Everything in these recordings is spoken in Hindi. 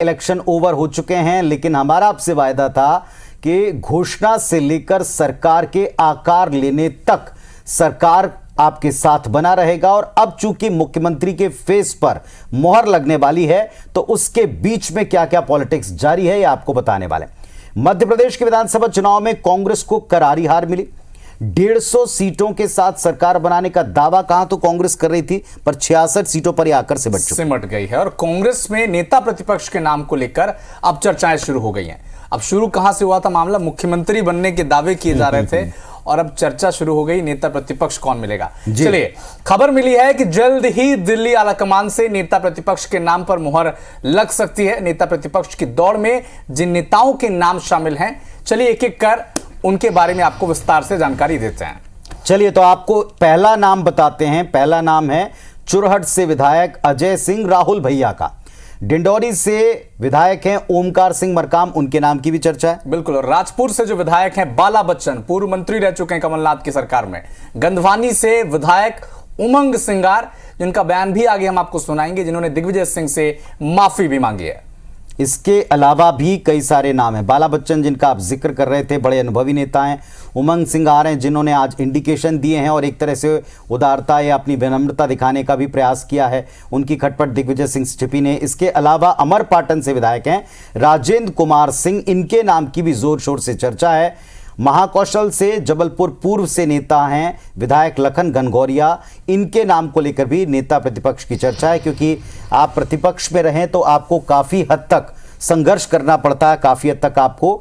इलेक्शन ओवर हो चुके हैं, लेकिन हमारा आपसे वायदा था कि घोषणा से लेकर सरकार के आकार लेने तक सरकार आपके साथ बना रहेगा। और अब चूंकि मुख्यमंत्री के फेस पर मोहर लगने वाली है, तो उसके बीच में क्या क्या पॉलिटिक्स जारी है, यह आपको बताने वाले। मध्य प्रदेश के विधानसभा चुनाव में कांग्रेस को करारी हार मिली। 150 सीटों के साथ सरकार बनाने का दावा कहां तो कांग्रेस कर रही थी, पर 66 सीटों पर यह आकर सिमट गई है। और कांग्रेस में नेता प्रतिपक्ष के नाम को लेकर अब चर्चाएं शुरू हो गई हैं। अब शुरू कहां से हुआ था मामला, मुख्यमंत्री बनने के दावे किए जा रहे थे और अब चर्चा शुरू हो गई नेता प्रतिपक्ष कौन मिलेगा। चलिए, खबर मिली है कि जल्द ही दिल्ली आलाकमान से नेता प्रतिपक्ष के नाम पर मुहर लग सकती है। नेता प्रतिपक्ष की दौड़ में जिन नेताओं के नाम शामिल हैं, चलिए एक एक कर उनके बारे में आपको विस्तार से जानकारी देते हैं। चलिए, तो आपको पहला नाम बताते हैं। पहला नाम है चुरहट से विधायक अजय सिंह राहुल भैया का। डिंडौरी से विधायक हैं ओमकार सिंह मरकाम, उनके नाम की भी चर्चा है। बिल्कुल। और राजपुर से जो विधायक हैं बाला बच्चन, पूर्व मंत्री रह चुके हैं कमलनाथ की सरकार में। गंधवानी से विधायक उमंग सिंगार, जिनका बयान भी आगे हम आपको सुनाएंगे, जिन्होंने दिग्विजय सिंह से माफी भी मांगी है। इसके अलावा भी कई सारे नाम हैं। बाला बच्चन, जिनका आप जिक्र कर रहे थे, बड़े अनुभवी नेता हैं। उमंग सिंगार हैं, जिन्होंने आज इंडिकेशन दिए हैं और एक तरह से उदारता या अपनी विनम्रता दिखाने का भी प्रयास किया है। उनकी खटपट दिग्विजय सिंह से छिपी ने। इसके अलावा अमरपाटन से विधायक हैं राजेंद्र कुमार सिंह, इनके नाम की भी जोर शोर से चर्चा है। महाकौशल से जबलपुर पूर्व से नेता हैं विधायक लखन घनघोरिया, इनके नाम को लेकर भी नेता प्रतिपक्ष की चर्चा है, क्योंकि आप प्रतिपक्ष में रहें तो आपको काफ़ी हद तक संघर्ष करना पड़ता है, काफ़ी हद तक आपको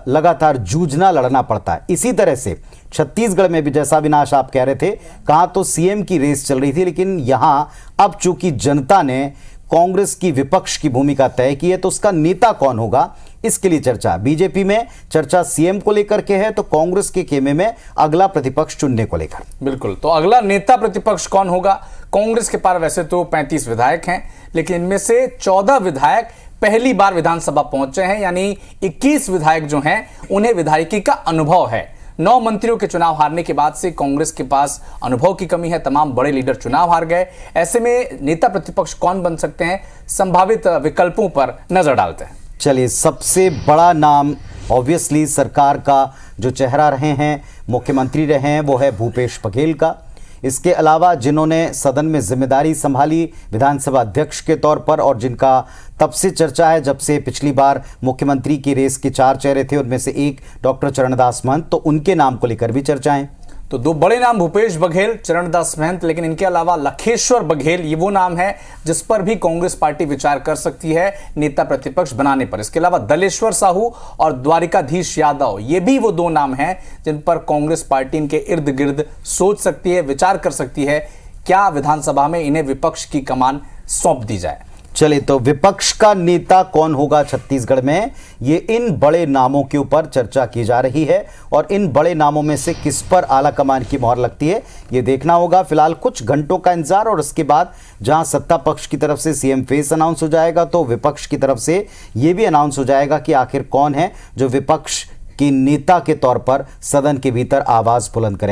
लगातार जूझना लड़ना पड़ता है। इसी तरह से छत्तीसगढ़ में भी, जैसा विनाश आप कह रहे थे, कहाँ तो सीएम की रेस चल रही थी, लेकिन यहाँ अब चूंकि जनता ने कांग्रेस की विपक्ष की भूमिका तय की है, तो उसका नेता कौन होगा, इसके लिए चर्चा। बीजेपी में चर्चा सीएम को लेकर के है, तो कांग्रेस के खेमे में अगला प्रतिपक्ष चुनने को लेकर। बिल्कुल। तो अगला नेता प्रतिपक्ष कौन होगा? कांग्रेस के पास वैसे तो 35 विधायक हैं, लेकिन इनमें से 14 विधायक पहली बार विधानसभा पहुंचे हैं, यानी 21 विधायक जो हैं उन्हें विधायकी का अनुभव है। 9 मंत्रियों के चुनाव हारने के बाद से कांग्रेस के पास अनुभव की कमी है। तमाम बड़े लीडर चुनाव हार गए। ऐसे में नेता प्रतिपक्ष कौन बन सकते हैं, संभावित विकल्पों पर नजर डालते हैं। चलिए, सबसे बड़ा नाम ऑब्वियसली सरकार का जो चेहरा रहे हैं, मुख्यमंत्री रहे हैं, वो है भूपेश बघेल का। इसके अलावा जिन्होंने सदन में जिम्मेदारी संभाली विधानसभा अध्यक्ष के तौर पर, और जिनका तब से चर्चा है जब से पिछली बार मुख्यमंत्री की रेस के 4 चेहरे थे, उनमें से एक डॉक्टर चरणदास महंत, तो उनके नाम को लेकर भी चर्चाएं। तो 2 बड़े नाम भूपेश बघेल, चरणदास महंत, लेकिन इनके अलावा लखेश्वर बघेल, ये वो नाम है जिस पर भी कांग्रेस पार्टी विचार कर सकती है नेता प्रतिपक्ष बनाने पर। इसके अलावा दलेश्वर साहू और द्वारिकाधीश यादव, ये भी वो 2 नाम हैं जिन पर कांग्रेस पार्टी इनके इर्द गिर्द सोच सकती है, विचार कर सकती है, क्या विधानसभा में इन्हें विपक्ष की कमान सौंप दी जाए। चलिए, तो विपक्ष का नेता कौन होगा छत्तीसगढ़ में, ये इन बड़े नामों के ऊपर चर्चा की जा रही है, और इन बड़े नामों में से किस पर आला कमान की मोहर लगती है, ये देखना होगा। फिलहाल कुछ घंटों का इंतजार, और उसके बाद जहां सत्ता पक्ष की तरफ से सीएम फेस अनाउंस हो जाएगा, तो विपक्ष की तरफ से ये भी अनाउंस हो जाएगा कि आखिर कौन है जो विपक्ष की नेता के तौर पर सदन के भीतर आवाज बुलंद करेगा।